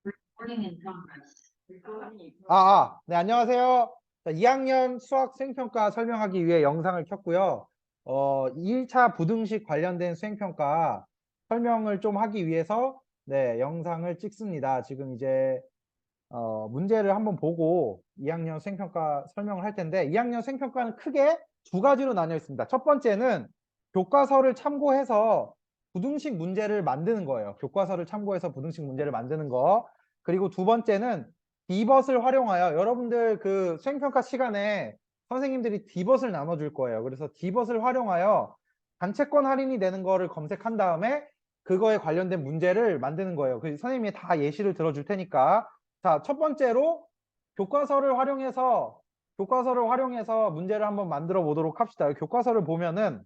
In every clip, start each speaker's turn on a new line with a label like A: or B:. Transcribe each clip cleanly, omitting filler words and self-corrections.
A: Recording in progress.
B: 네, 안녕하세요. 자, 2학년 수학 수행평가 설명하기 위해 영상을 켰고요. 1차 부등식 관련된 수행평가 설명을 좀 하기 위해서 네, 영상을 찍습니다. 지금 이제 문제를 한번 보고 2학년 수행평가 설명을 할 텐데 2학년 수행평가는 크게 두 가지로 나뉘어 있습니다. 첫 번째는 교과서를 참고해서 부등식 문제를 만드는 거예요. 교과서를 참고해서 부등식 문제를 만드는 거. 그리고 두 번째는 디벗을 활용하여 여러분들 그 수행평가 시간에 선생님들이 디벗을 나눠줄 거예요. 그래서 디벗을 활용하여 단체권 할인이 되는 거를 검색한 다음에 그거에 관련된 문제를 만드는 거예요. 그래서 선생님이 다 예시를 들어줄 테니까 자, 첫 번째로 교과서를 활용해서 문제를 한번 만들어 보도록 합시다. 교과서를 보면은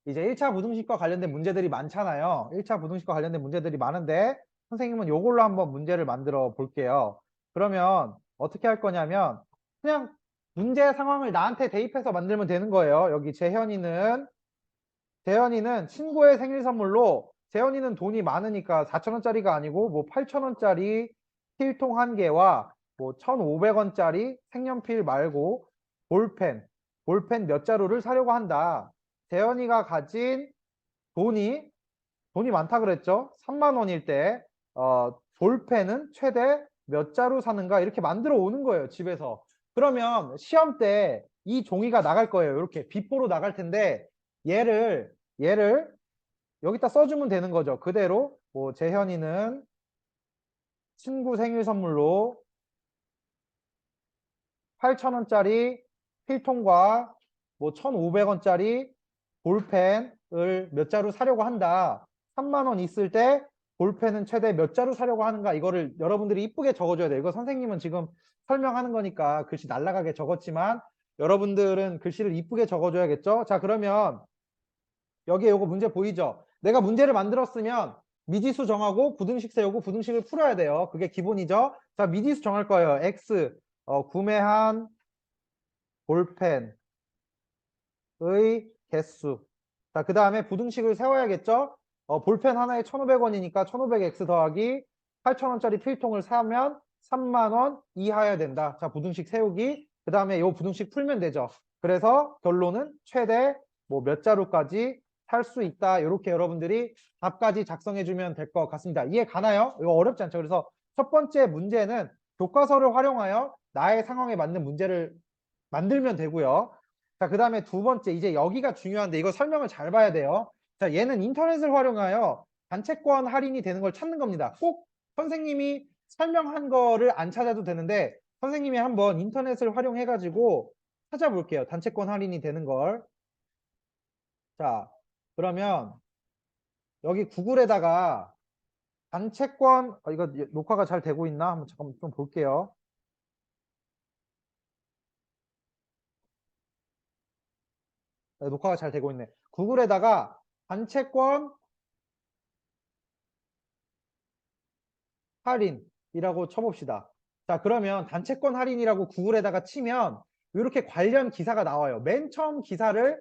B: 이제 1차 부등식과 관련된 문제들이 많잖아요. 1차 부등식과 관련된 문제들이 많은데 선생님은 요걸로 한번 문제를 만들어 볼게요. 그러면 어떻게 할 거냐면 그냥 문제 상황을 나한테 대입해서 만들면 되는 거예요. 여기 재현이는 친구의 생일 선물로 재현이는 돈이 많으니까 4,000원짜리가 아니고 뭐 8,000원짜리 필통 한 개와 뭐 1,500원짜리 색연필 말고 볼펜 몇 자루를 사려고 한다. 재현이가 가진 돈이 많다 그랬죠? 3만 원일 때 볼펜은 최대 몇 자루 사는가 이렇게 만들어 오는 거예요, 집에서. 그러면 시험 때 이 종이가 나갈 거예요. 이렇게 빗보로 나갈 텐데 얘를 여기다 써주면 되는 거죠. 그대로 뭐 재현이는 친구 생일 선물로 8,000원짜리 필통과 뭐 1,500원짜리 볼펜을 몇 자루 사려고 한다. 3만 원 있을 때 볼펜은 최대 몇 자루 사려고 하는가 이거를 여러분들이 이쁘게 적어줘야 돼요. 이거 선생님은 지금 설명하는 거니까 글씨 날라가게 적었지만 여러분들은 글씨를 이쁘게 적어줘야겠죠. 자, 그러면 여기에 요거 문제 보이죠? 내가 문제를 만들었으면 미지수 정하고 부등식 세우고 부등식을 풀어야 돼요. 그게 기본이죠. 자, 미지수 정할 거예요. X 구매한 볼펜의 개수. 자, 그 다음에 부등식을 세워야겠죠? 볼펜 하나에 1,500원이니까 1,500X 더하기 8,000원짜리 필통을 사면 3만 원 이하여야 된다. 자, 부등식 세우기. 그 다음에 요 부등식 풀면 되죠. 그래서 결론은 최대 뭐 몇 자루까지 살 수 있다. 이렇게 여러분들이 답까지 작성해 주면 될 것 같습니다. 이해 가나요? 이거 어렵지 않죠? 그래서 첫 번째 문제는 교과서를 활용하여 나의 상황에 맞는 문제를 만들면 되고요. 자, 그 다음에 두 번째, 이제 여기가 중요한데 이거 설명을 잘 봐야 돼요. 자, 얘는 인터넷을 활용하여 단체권 할인이 되는 걸 찾는 겁니다. 꼭 선생님이 설명한 거를 안 찾아도 되는데 선생님이 한번 인터넷을 활용해가지고 찾아볼게요. 단체권 할인이 되는 걸. 자, 그러면 여기 구글에다가 단체권, 이거 녹화가 잘 되고 있나? 한번 잠깐 좀 볼게요. 네, 녹화가 잘 되고 있네. 구글에다가 단체권 할인이라고 쳐봅시다. 자, 그러면 단체권 할인이라고 구글에다가 치면 이렇게 관련 기사가 나와요. 맨 처음 기사를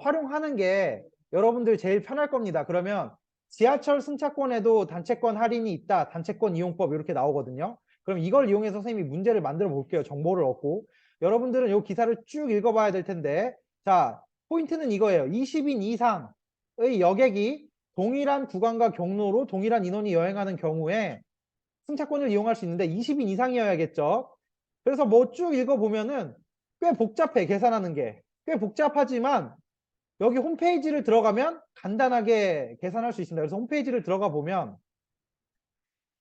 B: 활용하는 게 여러분들 제일 편할 겁니다. 그러면 지하철 승차권에도 단체권 할인이 있다. 단체권 이용법 이렇게 나오거든요. 그럼 이걸 이용해서 선생님이 문제를 만들어 볼게요. 정보를 얻고. 여러분들은 이 기사를 쭉 읽어봐야 될 텐데 자, 포인트는 이거예요. 20인 이상의 여객이 동일한 구간과 경로로 동일한 인원이 여행하는 경우에 승차권을 이용할 수 있는데 20인 이상이어야겠죠. 그래서 뭐 쭉 읽어보면은 꽤 복잡해, 계산하는 게. 꽤 복잡하지만 여기 홈페이지를 들어가면 간단하게 계산할 수 있습니다. 그래서 홈페이지를 들어가 보면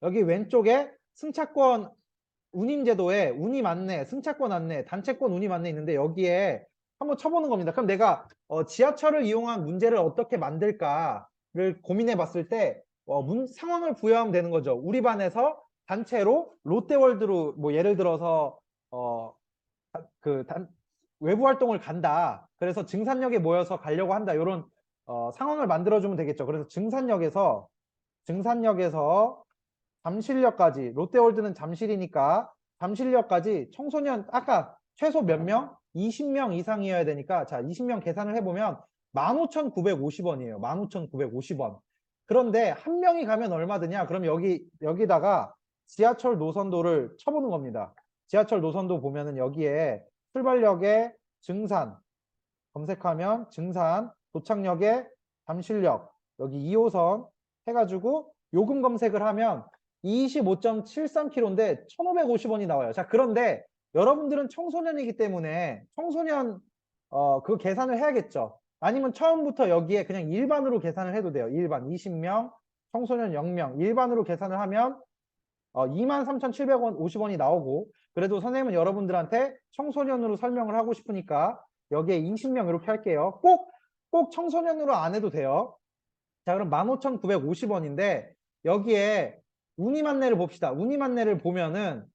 B: 여기 왼쪽에 승차권 운임제도에 운임 안내, 승차권 안내, 단체권 운임 안내 있는데 여기에 한번 쳐보는 겁니다. 그럼 내가 지하철을 이용한 문제를 어떻게 만들까를 고민해 봤을 때 상황을 부여하면 되는 거죠. 우리 반에서 단체로 롯데월드로 뭐 예를 들어서 어, 그 외부 활동을 간다. 그래서 증산역에 모여서 가려고 한다. 이런 상황을 만들어주면 되겠죠. 그래서 증산역에서 잠실역까지 롯데월드는 잠실이니까 잠실역까지 청소년 아까 최소 몇 명? 20명 이상이어야 되니까 자 20명 계산을 해보면 15,950원이에요. 15,950원. 그런데 한 명이 가면 얼마 드냐? 그럼 여기다가 지하철 노선도를 쳐보는 겁니다. 지하철 노선도 보면은 여기에 출발역에 증산 검색하면 증산, 도착역에 잠실역, 여기 2호선 해가지고 요금 검색을 하면 25.73km인데 1,550원이 나와요. 자, 그런데 여러분들은 청소년이기 때문에 청소년 그 계산을 해야겠죠. 아니면 처음부터 여기에 그냥 일반으로 계산을 해도 돼요. 일반 20명, 청소년 0명 일반으로 계산을 하면 23,750원이 나오고, 그래도 선생님은 여러분들한테 청소년으로 설명을 하고 싶으니까 여기에 20명 이렇게 할게요. 꼭 청소년으로 안 해도 돼요. 자, 그럼 15,950원인데 여기에 운임 안내를 봅시다. 운임 안내를 보면은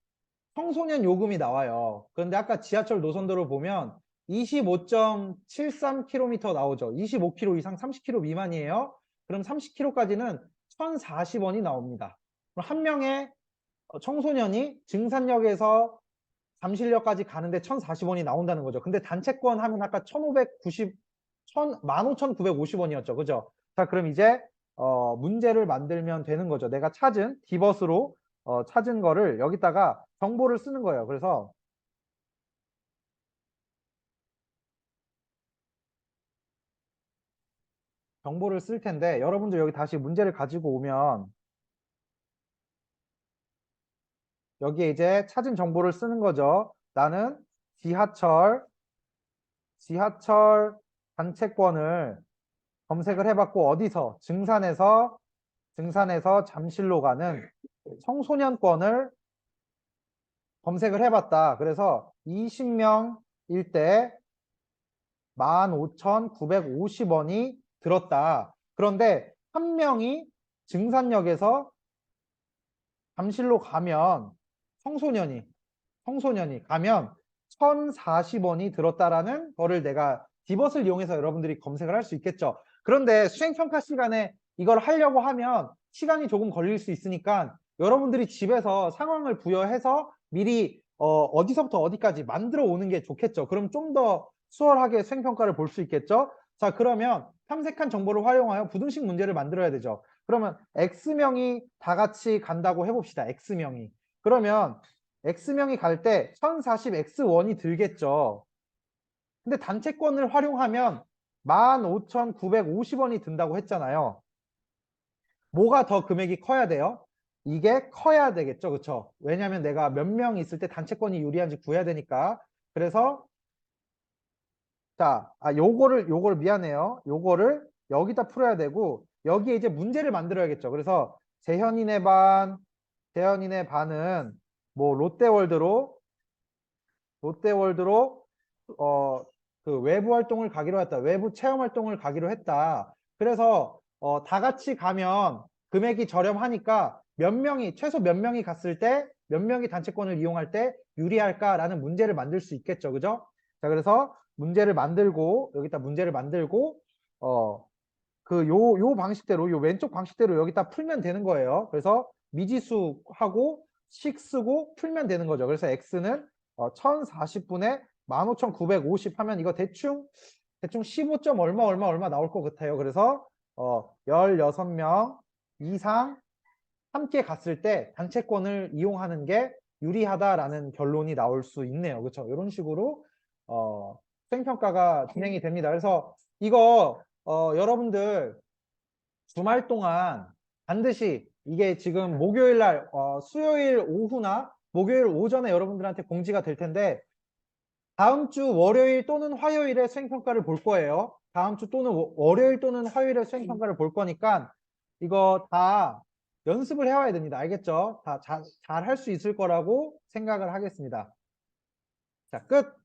B: 청소년 요금이 나와요. 그런데 아까 지하철 노선도를 보면 25.73km 나오죠. 25km 이상 30km 미만이에요. 그럼 30km까지는 1,040원이 나옵니다. 그럼 한 명의 청소년이 증산역에서 잠실역까지 가는데 1,040원이 나온다는 거죠. 근데 단체권 하면 아까 15,950원이었죠. 그죠? 자, 그럼 이제 문제를 만들면 되는 거죠. 내가 찾은 디버스로 찾은 거를 여기다가 정보를 쓰는 거예요. 그래서 정보를 쓸 텐데 여러분들 여기 다시 문제를 가지고 오면 여기에 이제 찾은 정보를 쓰는 거죠. 나는 지하철 단체권을 검색을 해봤고 어디서 증산에서 잠실로 가는 청소년권을 검색을 해봤다. 그래서 20명일 때 15,950원이 들었다. 그런데 한 명이 증산역에서 잠실로 가면 청소년이 가면 1,040원이 들었다라는 거를 내가 디벗을 이용해서 여러분들이 검색을 할 수 있겠죠. 그런데 수행평가 시간에 이걸 하려고 하면 시간이 조금 걸릴 수 있으니까 여러분들이 집에서 상황을 부여해서 미리 어디서부터 어디까지 만들어 오는 게 좋겠죠. 그럼 좀 더 수월하게 수행평가를 볼 수 있겠죠. 자, 그러면 탐색한 정보를 활용하여 부등식 문제를 만들어야 되죠. 그러면 X명이 다 같이 간다고 해봅시다. X명이. 그러면 X명이 갈 때 1040X1이 들겠죠. 근데 단체권을 활용하면 15,950원이 든다고 했잖아요. 뭐가 더 금액이 커야 돼요? 이게 커야 되겠죠. 그렇죠? 왜냐하면 내가 몇 명 있을 때 단체권이 유리한지 구해야 되니까. 그래서 자, 요거를 미안해요. 요거를 여기다 풀어야 되고 여기에 이제 문제를 만들어야겠죠. 그래서 재현인의 반은 뭐 롯데월드로 그 외부 활동을 가기로 했다. 외부 체험 활동을 가기로 했다. 그래서 다 같이 가면 금액이 저렴하니까 최소 몇 명이 갔을 때 몇 명이 단체권을 이용할 때 유리할까라는 문제를 만들 수 있겠죠. 그죠? 자, 그래서 문제를 만들고 여기다 문제를 만들고 요 방식대로 요 왼쪽 방식대로 여기다 풀면 되는 거예요. 그래서 미지수하고 식 쓰고 풀면 되는 거죠. 그래서 x는 1040분에 15,950 하면 이거 대충 15점 얼마 나올 것 같아요. 그래서 16명 이상 함께 갔을 때 단체권을 이용하는 게 유리하다라는 결론이 나올 수 있네요. 그렇죠? 이런 식으로 수행평가가 진행이 됩니다. 그래서 이거 여러분들 주말 동안 반드시 이게 지금 목요일 날 수요일 오후나 목요일 오전에 여러분들한테 공지가 될 텐데 다음 주 월요일 또는 화요일에 수행평가를 볼 거예요. 다음 주 또는 월요일 또는 화요일에 수행평가를 볼 거니까 이거 다 연습을 해와야 됩니다. 알겠죠? 다 잘 할 수 있을 거라고 생각을 하겠습니다. 자, 끝!